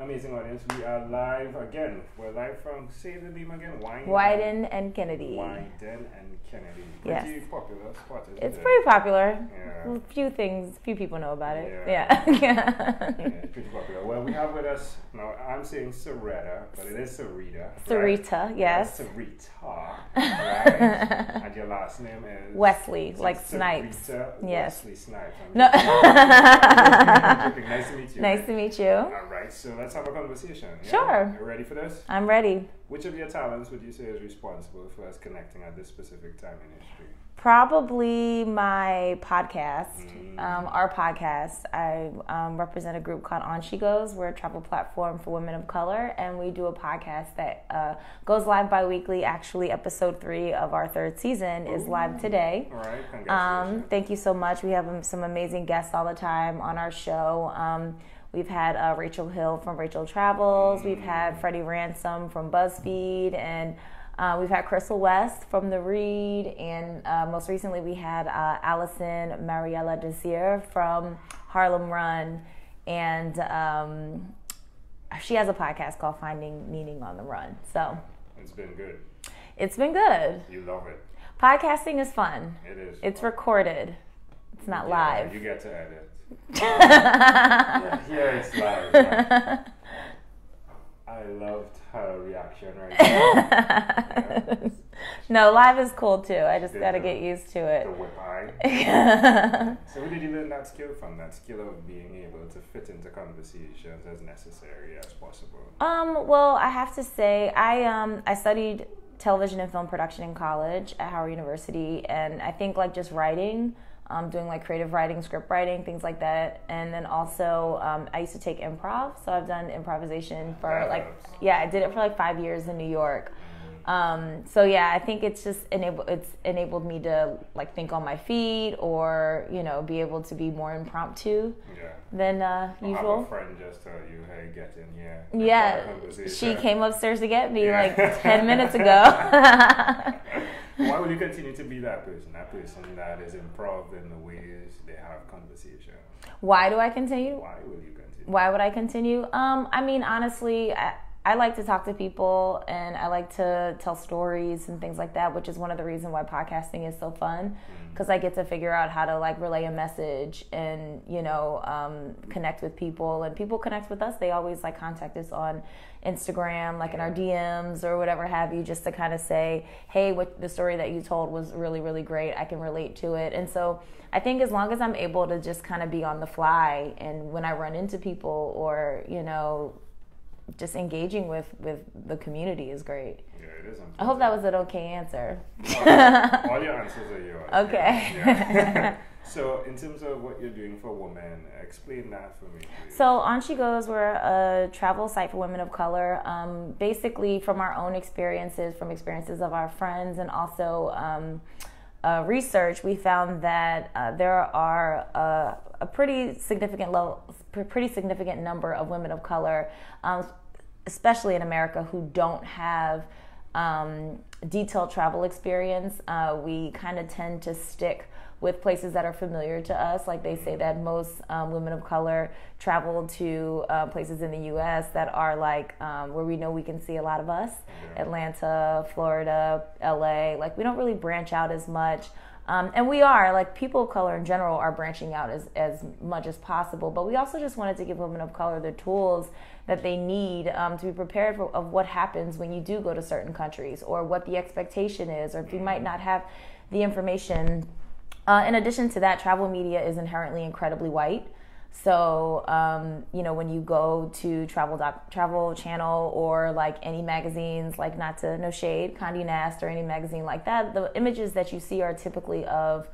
Amazing audience. We are live again. We're live from, say the name again, Wyden and Kennedy. Wyden and Kennedy. Yes. Pretty popular spot, isn't It's it? pretty popular. Yeah. A few people know about it. Yeah. Yeah. It's pretty popular. Well, we have with us, now I'm saying Serita, but it is Serita. Serita, right? yes. Serita, right? And your last name is? Wesley, So like Snipes. Serita Yes. Wesley Snipes. No. Nice to meet you. Nice to meet you. All right, so let's have a conversation. Yeah? Sure. You ready for this? I'm ready. Which of your talents would you say is responsible for us connecting at this specific time in history? Probably my podcast, our podcast. I represent a group called On She Goes. We're a travel platform for women of color, and we do a podcast that goes live bi-weekly. Actually, episode 3 of our 3rd season is live today. All right, congratulations. Thank you so much. We have some amazing guests all the time on our show. We've had Rachel Hill from Rachel Travels. We've had Freddie Ransom from BuzzFeed, and we've had Crystal West from The Read, and most recently we had Allison Mariella Desir from Harlem Run, and she has a podcast called Finding Meaning on the Run. So It's been good. it's been good. You love it. Podcasting is fun. It is. It's recorded. It's not live. You get to edit. Yeah, it's live. I loved her reaction right now. Yeah. No, live is cool too. I just got to get used to it. The whip eye. So where did you learn that skill from? That skill of being able to fit into conversations as necessary as possible. Well, I have to say, I studied television and film production in college at Howard University, and I think like just writing, doing like creative writing, script writing, things like that, and then also I used to take improv, so I've done improvisation for I did it for like 5 years in New York. So yeah, I think it's just enabled me to like think on my feet, or be able to be more impromptu than usual. Have a friend just tell you, hey, get in here. Yeah, she came upstairs to get me like 10 minutes ago. Why will you continue to be that person that is improv in the ways they have conversation? Why do I continue? Why will you continue? Why would I continue? I mean, honestly, I like to talk to people, and I like to tell stories and things like that, which is one of the reasons why podcasting is so fun, because I get to figure out how to like relay a message and connect with people, and people connect with us. They always like contact us on Instagram, like in our DMs or whatever have you, just to kind of say, hey, what the story that you told was really, really great. I can relate to it. And so I think as long as I'm able to just kind of be on the fly, and when I run into people, or just engaging with the community is great. Yeah, it is. I hope that was an okay answer. All your answers are yours. Okay. Yeah. So in terms of what you're doing for women, explain that for me, please. So On She Goes, we're a travel site for women of color. Basically from our own experiences, from experiences of our friends, and also research, we found that there are a pretty significant number of women of color, especially in America, who don't have detailed travel experience. We kind of tend to stick with places that are familiar to us. Like they say that most women of color travel to places in the U.S. that are like where we know we can see a lot of us. Atlanta, Florida, L.A. Like we don't really branch out as much. And we are, like people of color in general are branching out as much as possible. But we also just wanted to give women of color the tools that they need to be prepared of what happens when you do go to certain countries, or what the expectation is, or if you might not have the information. In addition to that, travel media is inherently incredibly white. So, when you go to Travel Channel or like any magazines, like no shade, Condé Nast or any magazine like that, the images that you see are typically of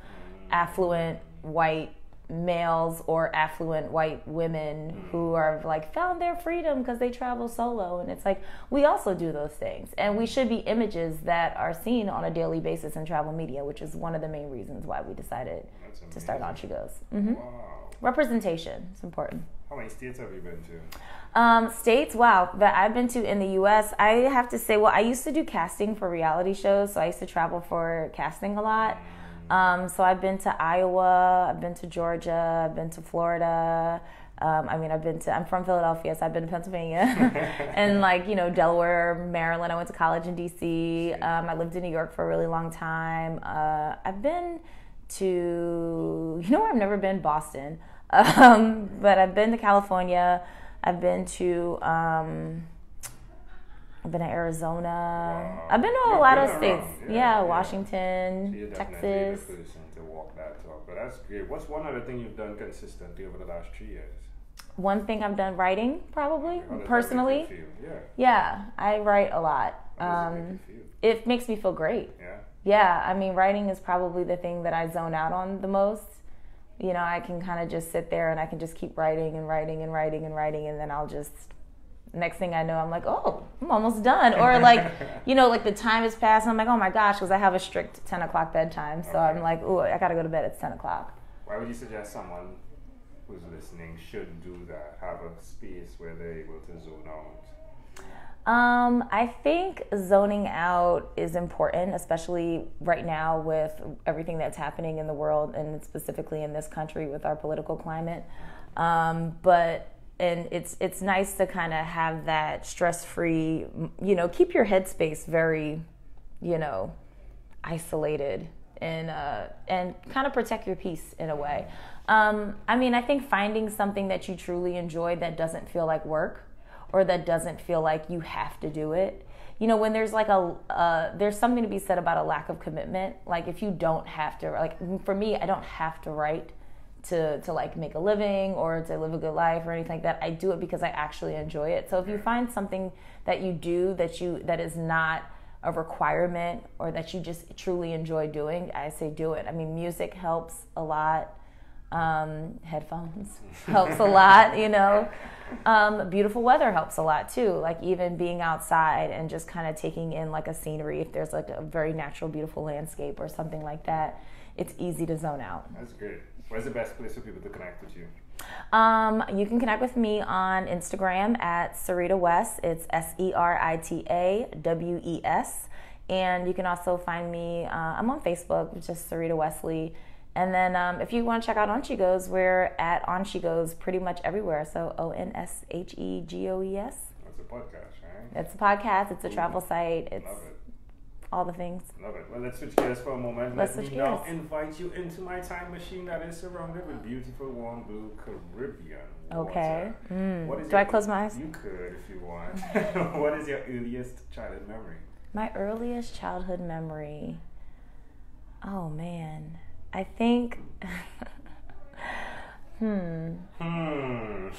affluent white males or affluent white women who are like found their freedom because they travel solo. And it's like, we also do those things, and we should be images that are seen on a daily basis in travel media, which is one of the main reasons why we decided to start On She Goes. Wow. Representation is important. How many states have you been to? States, wow, that I've been to in the U.S. I have to say, well, I used to do casting for reality shows, so I used to travel for casting a lot. So I've been to Iowa, I've been to Georgia, I've been to Florida, I'm from Philadelphia, so I've been to Pennsylvania and like, Delaware, Maryland. I went to college in DC. I lived in New York for a really long time. I've been to, where I've never been? Boston. But I've been to California. I've been to, Arizona. Wow. I've been to a lot of around. states. Yeah. Washington, So you're Texas. definitely the person to walk that talk. But that's great. What's one other thing you've done consistently over the last 3 years? One thing I've done, writing, probably, How does personally. that make you feel? Yeah, I write a lot. How does it make you feel? It makes me feel great. Yeah. Yeah, writing is probably the thing that I zone out on the most. I can kind of just sit there and I can just keep writing and writing and writing and writing, and then I'll just, next thing I know, I'm like, oh, I'm almost done. Or like, like the time has passed and I'm like, oh my gosh, because I have a strict 10 o'clock bedtime. So I'm like, oh, I got to go to bed at 10 o'clock. Why would you suggest someone who's listening should do that, have a space where they're able to zone out? I think zoning out is important, especially right now with everything that's happening in the world and specifically in this country with our political climate. But it's nice to kind of have that stress-free, keep your headspace very, isolated and kind of protect your peace in a way. I think finding something that you truly enjoy that doesn't feel like work, or that doesn't feel like you have to do it. When there's like there's something to be said about a lack of commitment. Like if you don't have to, like for me, I don't have to write to like make a living or to live a good life or anything like that. I do it because I actually enjoy it. So if you find something that you do that is not a requirement or that you just truly enjoy doing, I say do it. Music helps a lot. Headphones helps a lot, beautiful weather helps a lot too, like even being outside and just kind of taking in like a scenery. If there's like a very natural beautiful landscape or something like that, it's easy to zone out. That's great. Where's the best place for people to connect with you? You can connect with me on Instagram at Serita West. It's SeritaWes, and you can also find me, I'm on Facebook, just Serita Wesley. And then if you want to check out On She Goes, we're at On She Goes pretty much everywhere. So ONSHEGOES. That's a podcast, right? It's a podcast. It's a travel site. It's Love it. all the things. Love it. Well, let's switch gears for a moment. Let's Let switch me now gears. invite you into my time machine that is surrounded with beautiful, warm blue Caribbean water. Okay. What is Do I close my eyes? You could if you want. What is your earliest childhood memory? My earliest childhood memory. Oh, man. I think, I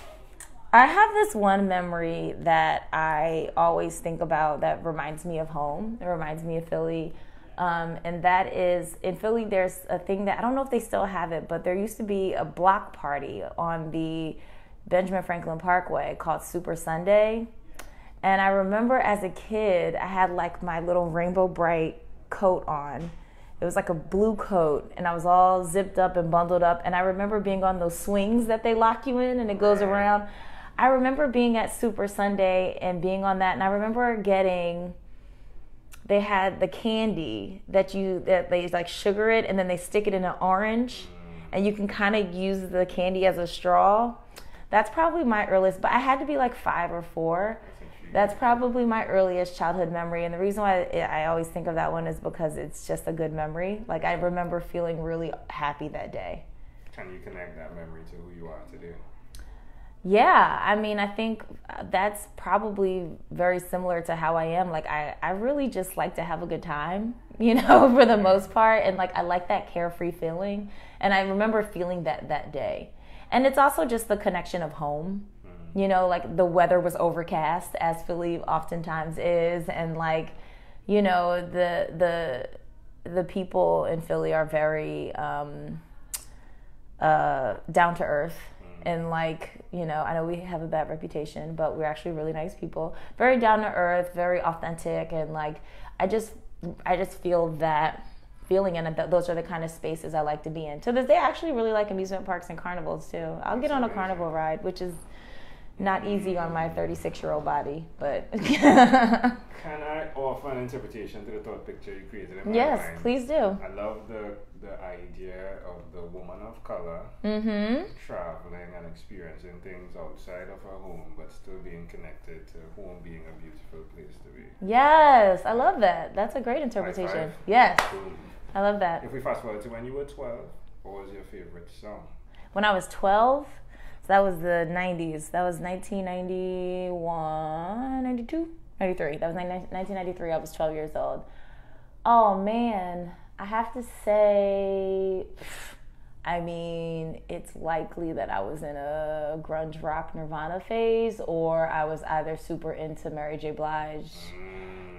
have this one memory that I always think about that reminds me of home. It reminds me of Philly. And that is, in Philly, there's a thing that, I don't know if they still have it, but there used to be a block party on the Benjamin Franklin Parkway called Super Sunday. And I remember as a kid, I had like my little Rainbow Bright coat on. It was like a blue coat, and I was all zipped up and bundled up. And I remember being on those swings that they lock you in and it goes around. I remember being at Super Sunday and being on that. And I remember they had the candy that they like sugar it and then they stick it in an orange. And you can kind of use the candy as a straw. That's probably my earliest, but I had to be like 5 or 4. That's probably my earliest childhood memory. And the reason why I always think of that one is because it's just a good memory. Like I remember feeling really happy that day. Can you connect that memory to who you are today? Yeah, I think that's probably very similar to how I am. Like I really just like to have a good time, for the most part. And like I like that carefree feeling. And I remember feeling that day. And it's also just the connection of home. Like the weather was overcast, as Philly oftentimes is, and like, the people in Philly are very down to earth, and like, I know we have a bad reputation, but we're actually really nice people, very down to earth, very authentic, and like I just feel that feeling, and those are the kind of spaces I like to be in. To this day, I actually really like amusement parks and carnivals too. I'll get on a carnival ride, which is Not easy on my 36-year-old body, but... Can I offer an interpretation to the thought picture you created in my yes, mind? Please do. I love the idea of the woman of color traveling and experiencing things outside of her home, but still being connected to home being a beautiful place to be. Yes, I love that. That's a great interpretation. High five. Yes, Boom. I love that. If we fast forward to when you were 12, what was your favorite song? When I was 12, so that was the 90s. That was 1991, 92, 93. That was 1993. I was 12 years old. Oh, man. I have to say, I mean, it's likely that I was in a grunge rock Nirvana phase, or I was either super into Mary J. Blige.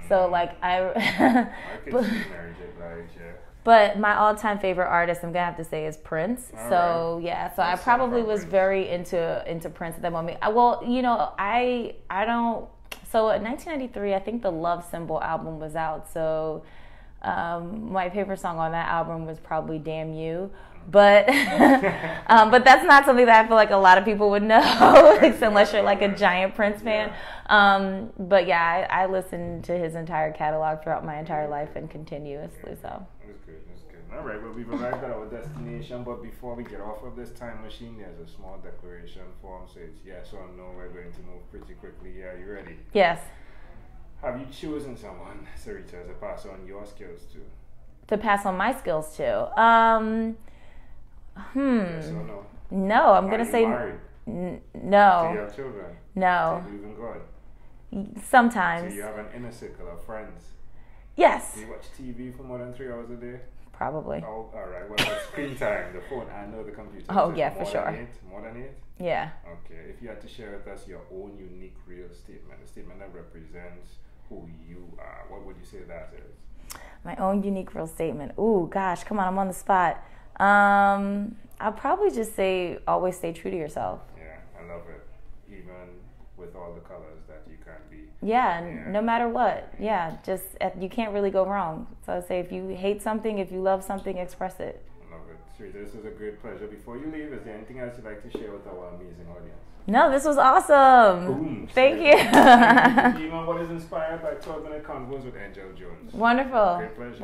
So, like, I could see Mary J. Blige, yeah. But my all-time favorite artist, I'm gonna have to say, is Prince. All so right. yeah, so I probably was very into Prince at that moment. I don't. So in 1993, I think the Love Symbol album was out. So my favorite song on that album was probably "Damn You." But but that's not something that I feel like a lot of people would know, unless you're like a giant Prince fan. But yeah, I listened to his entire catalog throughout my entire life and continuously. So. That's good. All right, well, we've arrived at our destination, but before we get off of this time machine, there's a small declaration form. So it's yes or no. We're going to move pretty quickly. Are you ready? Yes. Have you chosen someone, Serita, to pass on your skills to? To pass on my skills to? Yes or no? No, I'm going to say married? No. Do you have children? No. Do you believe in God? Sometimes. Do you have an inner circle of friends? Yes. Do you watch TV for more than 3 hours a day? Probably. Oh, all right. What about screen time? The phone? I know the computer. Oh, yeah, for sure. More than 8? Yeah. Okay. If you had to share with us your own unique real statement, a statement that represents who you are, what would you say that is? My own unique real statement. Ooh, gosh, come on, I'm on the spot. I'll probably just say always stay true to yourself. Yeah, I love it. Even with all the colors that you can be. Yeah, no matter what. Yeah, just you can't really go wrong. So I say if you hate something, if you love something, express it. I love it. Serita, this is a great pleasure. Before you leave, is there anything else you'd like to share with our amazing audience? No, this was awesome. Boom. Thank you. What is inspired by 12-minute convos with Angel Jones. Wonderful. Great pleasure.